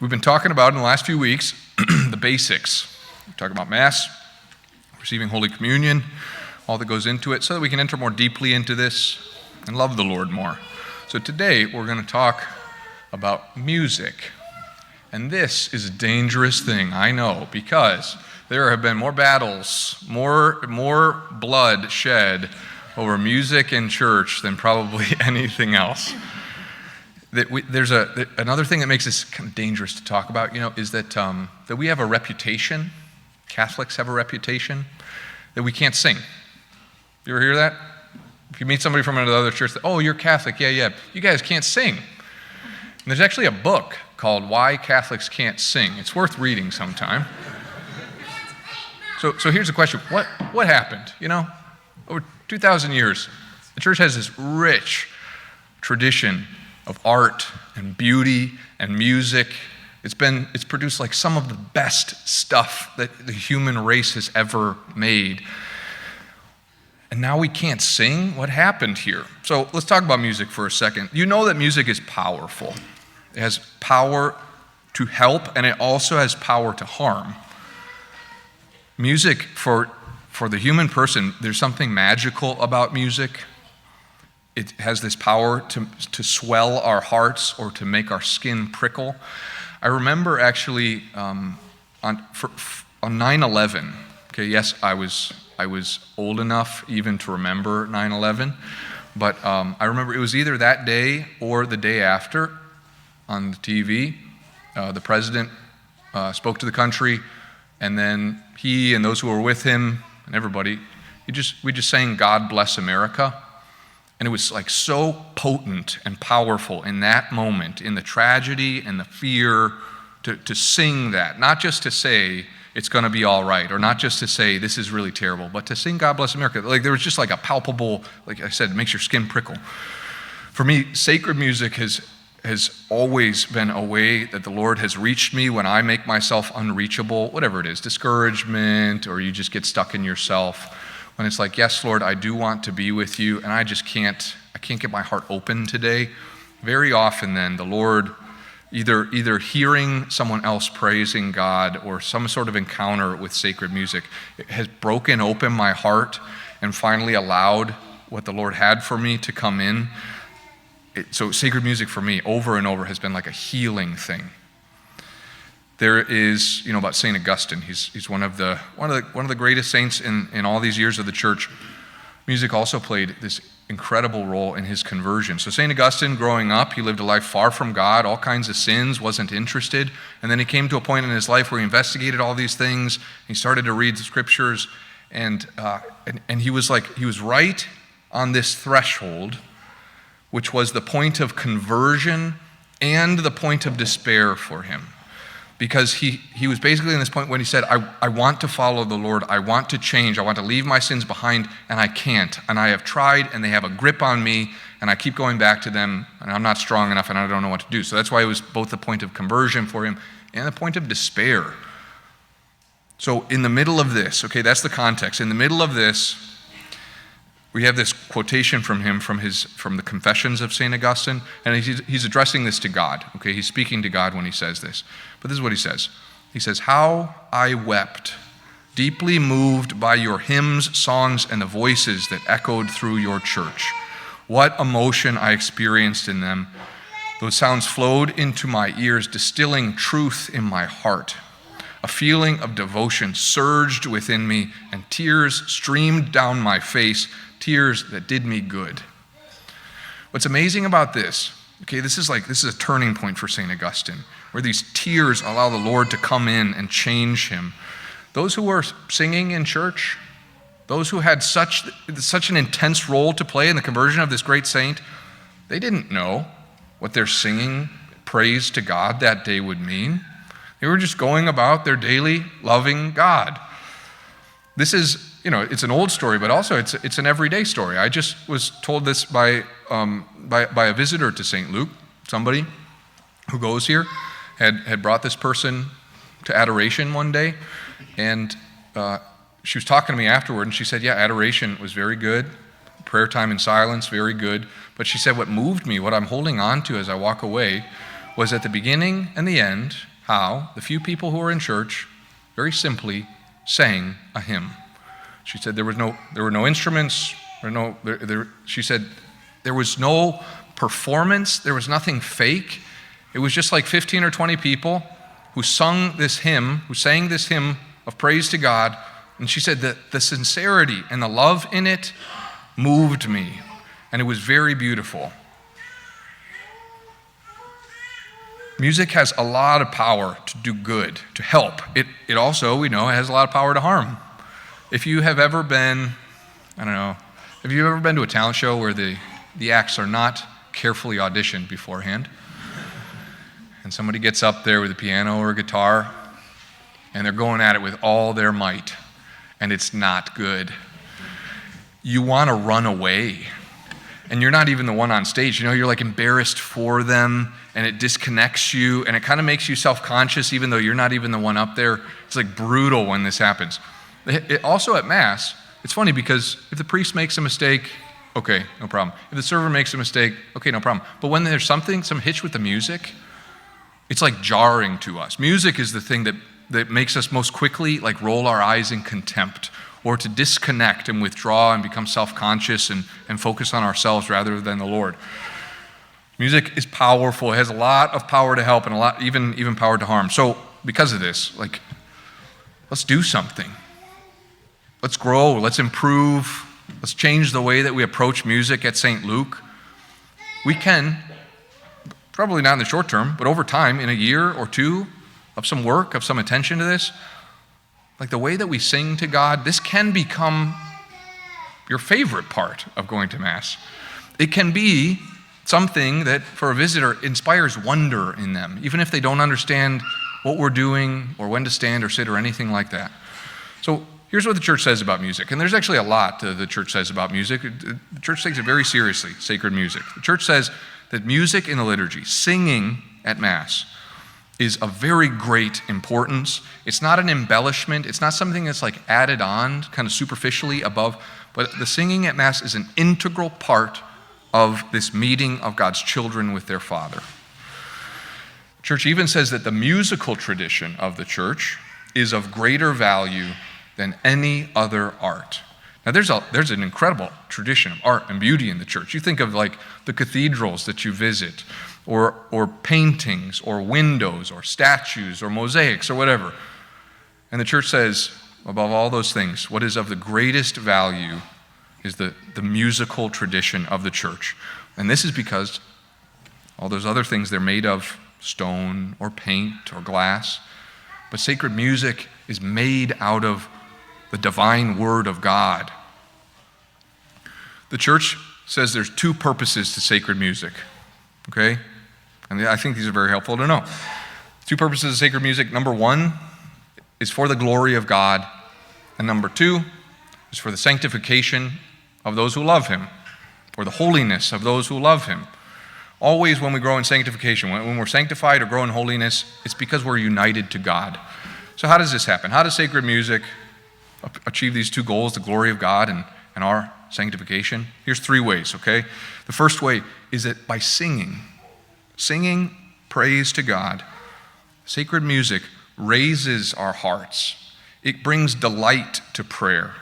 We've been talking about in the last few weeks the basics. We're talking about Mass, receiving Holy Communion, all that goes into it, so that we can enter more deeply into this and love the Lord more. So today we're going to talk about music. And this is a dangerous thing, I know, because there have been more battles, more blood shed over music in church than probably anything else. There's another thing that makes this kind of dangerous to talk about, is that we have a reputation, Catholics have a reputation, that we can't sing. You ever hear that? If you meet somebody from another church, oh, you're Catholic, yeah, you guys can't sing. And there's actually a book called Why Catholics Can't Sing. It's worth reading sometime. So here's the question, what happened? Over 2,000 years, the church has this rich tradition of art and beauty and music. It's produced like some of the best stuff that the human race has ever made. And now we can't sing? What happened here? So let's talk about music for a second. You know that music is powerful. It has power to help, and it also has power to harm. Music, for the human person, there's something magical about music. It has this power to swell our hearts or to make our skin prickle. I remember actually on 9/11. Okay, yes, I was old enough even to remember 9/11, but I remember it was either that day or the day after on the TV. The president spoke to the country, and then he and those who were with him and everybody, we just sang "God Bless America." And it was like so potent and powerful in that moment, in the tragedy and the fear, to sing that. Not just to say it's going to be all right, or not just to say this is really terrible, but to sing God Bless America. Like there was just like a palpable, like I said, it makes your skin prickle. For me, sacred music has always been a way that the Lord has reached me when I make myself unreachable, whatever it is, discouragement, or you just get stuck in yourself. When it's like, yes, Lord, I do want to be with you, and I can't get my heart open today. Very often then, the Lord, either hearing someone else praising God or some sort of encounter with sacred music, has broken open my heart and finally allowed what the Lord had for me to come in. So sacred music for me over and over has been like a healing thing. There is, about St. Augustine. He's one of the greatest saints in all these years of the church. Music also played this incredible role in his conversion. So St. Augustine, growing up, he lived a life far from God, all kinds of sins, wasn't interested. And then he came to a point in his life where he investigated all these things. He started to read the scriptures, and he was right on this threshold, which was the point of conversion and the point of despair for him. Because he was basically in this point when he said, I want to follow the Lord, I want to change, I want to leave my sins behind, and I can't. And I have tried, and they have a grip on me, and I keep going back to them, and I'm not strong enough, and I don't know what to do. So that's why it was both the point of conversion for him and the point of despair. So in the middle of this, okay, that's the context. In the middle of this, we have this quotation from him from the Confessions of St. Augustine, and he's addressing this to God. Okay, he's speaking to God when he says this. But this is what he says. He says, "How I wept, deeply moved by your hymns, songs, and the voices that echoed through your church. What emotion I experienced in them. Those sounds flowed into my ears, distilling truth in my heart. A feeling of devotion surged within me, and tears streamed down my face, tears that did me good." What's amazing about this, okay, this is a turning point for St. Augustine, where these tears allow the Lord to come in and change him. Those who were singing in church, those who had such an intense role to play in the conversion of this great saint, they didn't know what their singing praise to God that day would mean. They were just going about their daily loving God. This is, it's an old story, but also it's an everyday story. I just was told this by a visitor to St. Luke. Somebody who goes here had brought this person to adoration one day, and she was talking to me afterward, and she said, yeah, adoration was very good. Prayer time in silence, very good. But she said what moved me, what I'm holding on to as I walk away, was at the beginning and the end, how the few people who were in church very simply sang a hymn. She said there were no instruments, she said there was no performance, there was nothing fake. It was just like 15 or 20 people who sang this hymn of praise to God. And she said that the sincerity and the love in it moved me. And it was very beautiful. Music has a lot of power to do good, to help. It also, we know, has a lot of power to harm. If you have ever been, have you ever been to a talent show where the acts are not carefully auditioned beforehand? And somebody gets up there with a piano or a guitar, and they're going at it with all their might, and it's not good. You want to run away. And you're not even the one on stage. You're like embarrassed for them, and it disconnects you, and it kind of makes you self-conscious even though you're not even the one up there. It's like brutal when this happens. Also at Mass, it's funny because if the priest makes a mistake, okay, no problem. If the server makes a mistake, okay, no problem. But when there's some hitch with the music, it's like jarring to us. Music is the thing that makes us most quickly like roll our eyes in contempt, or to disconnect and withdraw and become self-conscious and focus on ourselves rather than the Lord. Music is powerful. It has a lot of power to help and a lot, even power to harm. So because of this, let's do something. Let's grow, let's improve, let's change the way that we approach music at St. Luke. We can, probably not in the short term, but over time, in a year or two of some work, of some attention to this, like the way that we sing to God, this can become your favorite part of going to Mass. It can be something that, for a visitor, inspires wonder in them, even if they don't understand what we're doing or when to stand or sit or anything like that. So here's what the church says about music. And there's actually a lot the church says about music. The church takes it very seriously, sacred music. The church says that music in the liturgy, singing at Mass, is of very great importance. It's not an embellishment. It's not something that's like added on kind of superficially above, but the singing at Mass is an integral part of this meeting of God's children with their Father. The church even says that the musical tradition of the church is of greater value than any other art. Now there's an incredible tradition of art and beauty in the church. You think of like the cathedrals that you visit, or paintings, or windows, or statues, or mosaics, or whatever. And the church says, above all those things, what is of the greatest value is the musical tradition of the church. And this is because all those other things, they're made of stone, or paint, or glass. But sacred music is made out of the divine word of God. The church says there's two purposes to sacred music, okay? And I think these are very helpful to know. Two purposes of sacred music. Number one is for the glory of God, and number two is for the sanctification of those who love him, or the holiness of those who love him. Always when we grow in sanctification, when we're sanctified or grow in holiness, it's because we're united to God. So how does this happen? How does sacred music achieve these two goals, the glory of God and our sanctification? Here's three ways, okay? The first way is that by singing praise to God, sacred music raises our hearts. It brings delight to prayer.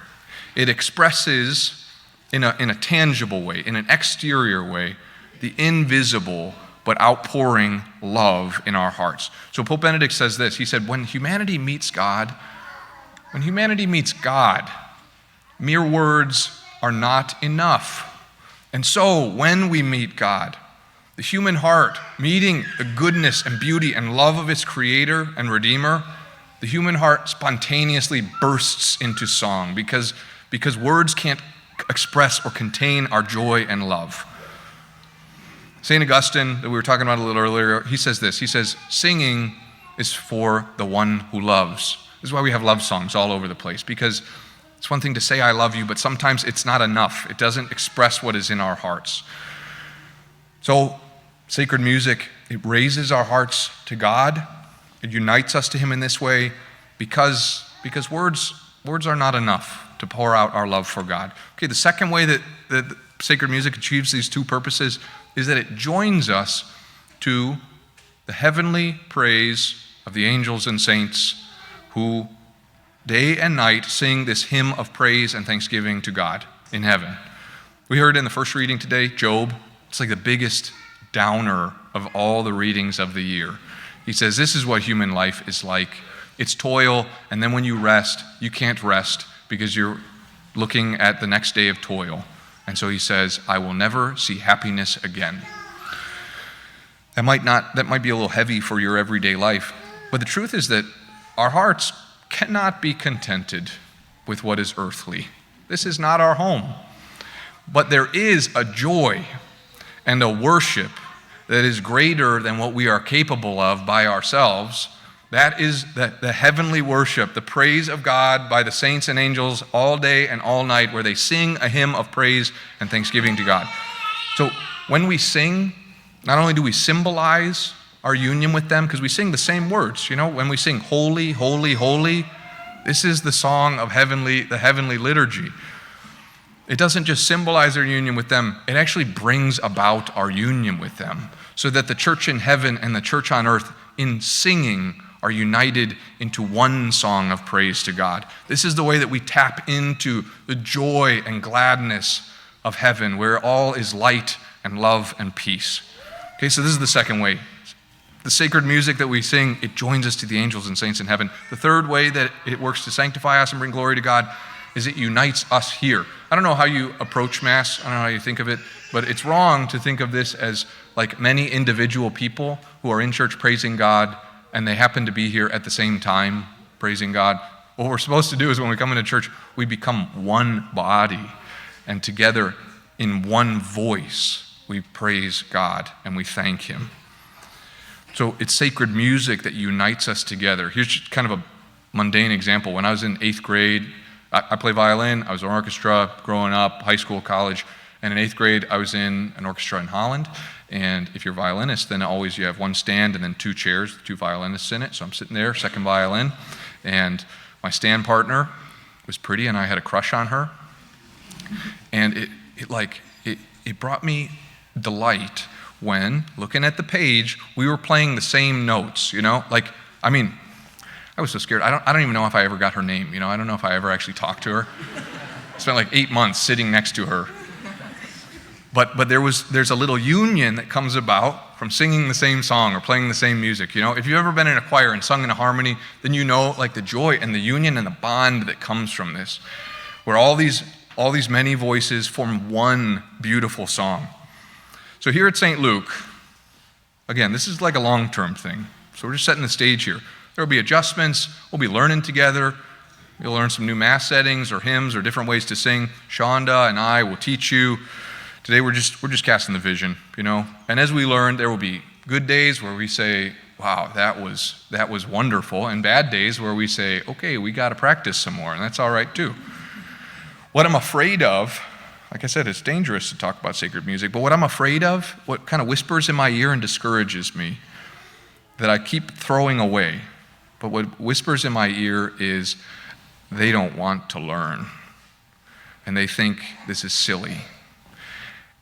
It expresses in a tangible way, in an exterior way, the invisible but outpouring love in our hearts. So Pope Benedict says this. He said, when humanity meets God, mere words are not enough. And so when we meet God, the human heart meeting the goodness and beauty and love of its Creator and Redeemer, the human heart spontaneously bursts into song because words can't express or contain our joy and love. St. Augustine, that we were talking about a little earlier, he says this. He says, singing is for the one who loves. This is why we have love songs all over the place, because it's one thing to say I love you, but sometimes it's not enough. It doesn't express what is in our hearts. So sacred music, it raises our hearts to God. It unites us to him in this way because words are not enough to pour out our love for God. Okay, the second way that sacred music achieves these two purposes is that it joins us to the heavenly praise of the angels and saints who day and night sing this hymn of praise and thanksgiving to God in heaven. We heard in the first reading today, Job. It's like the biggest downer of all the readings of the year. He says, this is what human life is like. It's toil, and then when you rest, you can't rest because you're looking at the next day of toil. And so he says, I will never see happiness again. That might be a little heavy for your everyday life, but the truth is that our hearts cannot be contented with what is earthly. This is not our home. But there is a joy and a worship that is greater than what we are capable of by ourselves. That is the heavenly worship, the praise of God by the saints and angels all day and all night, where they sing a hymn of praise and thanksgiving to God. So when we sing, not only do we symbolize our union with them, because we sing the same words. When we sing holy, holy, holy, this is the song of the heavenly liturgy. It doesn't just symbolize our union with them, it actually brings about our union with them, so that the church in heaven and the church on earth in singing are united into one song of praise to God. This is the way that we tap into the joy and gladness of heaven, where all is light and love and peace. Okay, so this is the second way. The sacred music that we sing, it joins us to the angels and saints in heaven. The third way that it works to sanctify us and bring glory to God is it unites us here. I don't know how you approach Mass, I don't know how you think of it, but it's wrong to think of this as like many individual people who are in church praising God and they happen to be here at the same time praising God. What we're supposed to do is when we come into church, we become one body, and together in one voice, we praise God and we thank Him. So it's sacred music that unites us together. Here's kind of a mundane example. When I was in 8th grade, I play violin, I was in orchestra growing up, high school, college, and in 8th grade I was in an orchestra in Holland, and if you're a violinist, then always you have one stand and then two chairs, two violinists in it, so I'm sitting there, second violin, and my stand partner was pretty and I had a crush on her, and it brought me delight when, looking at the page, we were playing the same notes, I was so scared. I don't even know if I ever got her name. I don't know if I ever actually talked to her. I spent like 8 months sitting next to her. But there's a little union that comes about from singing the same song or playing the same music. If you've ever been in a choir and sung in a harmony, then like the joy and the union and the bond that comes from this, where all these many voices form one beautiful song. So here at St. Luke, again, this is like a long-term thing. So we're just setting the stage here. There will be adjustments. We'll be learning together. You'll learn some new Mass settings or hymns or different ways to sing. Shonda and I will teach you. Today we're just casting the vision, And as we learn, there will be good days where we say, wow, that was wonderful, and bad days where we say, okay, we got to practice some more, and that's all right too. What I'm afraid of, like I said, it's dangerous to talk about sacred music, but what I'm afraid of, what kind of whispers in my ear and discourages me, that I keep throwing away, but what whispers in my ear is they don't want to learn. And they think this is silly.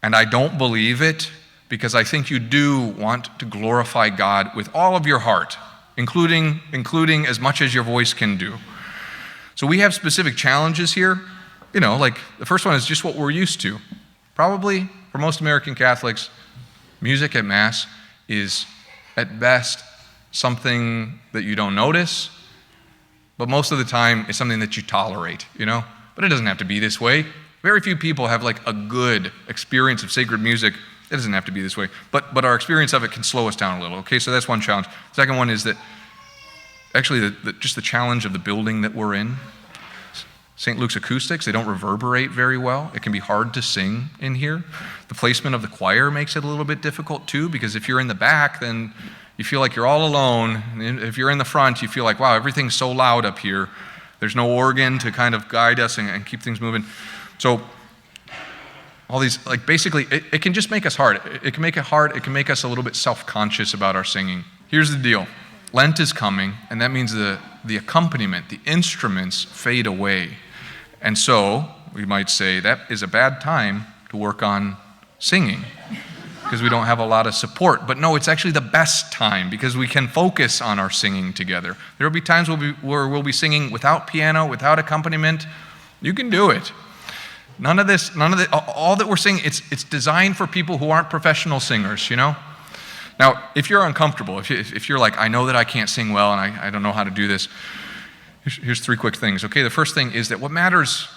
And I don't believe it, because I think you do want to glorify God with all of your heart, including as much as your voice can do. So we have specific challenges here. Like the first one is just what we're used to. Probably for most American Catholics, music at Mass is at best something that you don't notice, but most of the time it's something that you tolerate, But it doesn't have to be this way. Very few people have like a good experience of sacred music. It doesn't have to be this way, but our experience of it can slow us down a little. Okay, so that's one challenge. Second one is that actually just the challenge of the building that we're in. St. Luke's acoustics, they don't reverberate very well. It can be hard to sing in here. The placement of the choir makes it a little bit difficult too, because if you're in the back, then you feel like you're all alone. And if you're in the front, you feel like, wow, everything's so loud up here. There's no organ to kind of guide us and keep things moving. So all these, basically, it can just make us hard. It can make it hard. It can make us a little bit self-conscious about our singing. Here's the deal. Lent is coming, and that means the accompaniment, the instruments fade away. And so, we might say, that is a bad time to work on singing. because we don't have a lot of support. But no, it's actually the best time because we can focus on our singing together. There will be times where we'll be singing without piano, without accompaniment. You can do it. None of all that we're singing, it's designed for people who aren't professional singers, you know? Now, if you're uncomfortable, if you're like, I know that I can't sing well and I don't know how to do this, here's 3 quick things, okay? The first thing is that what matters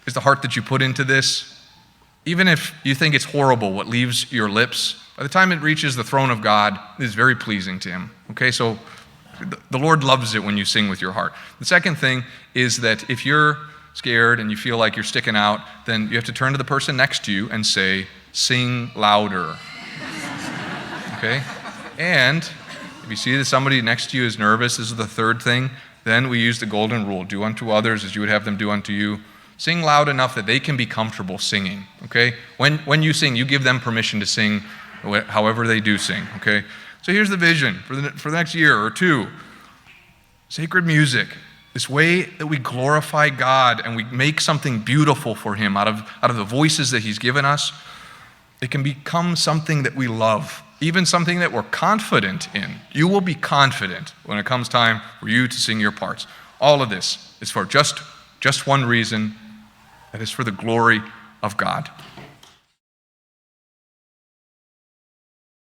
is the heart that you put into this. Even if you think it's horrible what leaves your lips, by the time it reaches the throne of God, it is very pleasing to him, okay? So the Lord loves it when you sing with your heart. The second thing is that if you're scared and you feel like you're sticking out, then you have to turn to the person next to you and say, sing louder. Okay? And if you see that somebody next to you is nervous, this is the third thing, then we use the golden rule. Do unto others as you would have them do unto you. Sing loud enough that they can be comfortable singing, okay? When you sing, you give them permission to sing however they do sing, okay? So here's the vision for the next year or 2. Sacred music, this way that we glorify God and we make something beautiful for him out of the voices that he's given us. It can become something that we love, even something that we're confident in. You will be confident when it comes time for you to sing your parts. All of this is for just one reason, that is for the glory of God.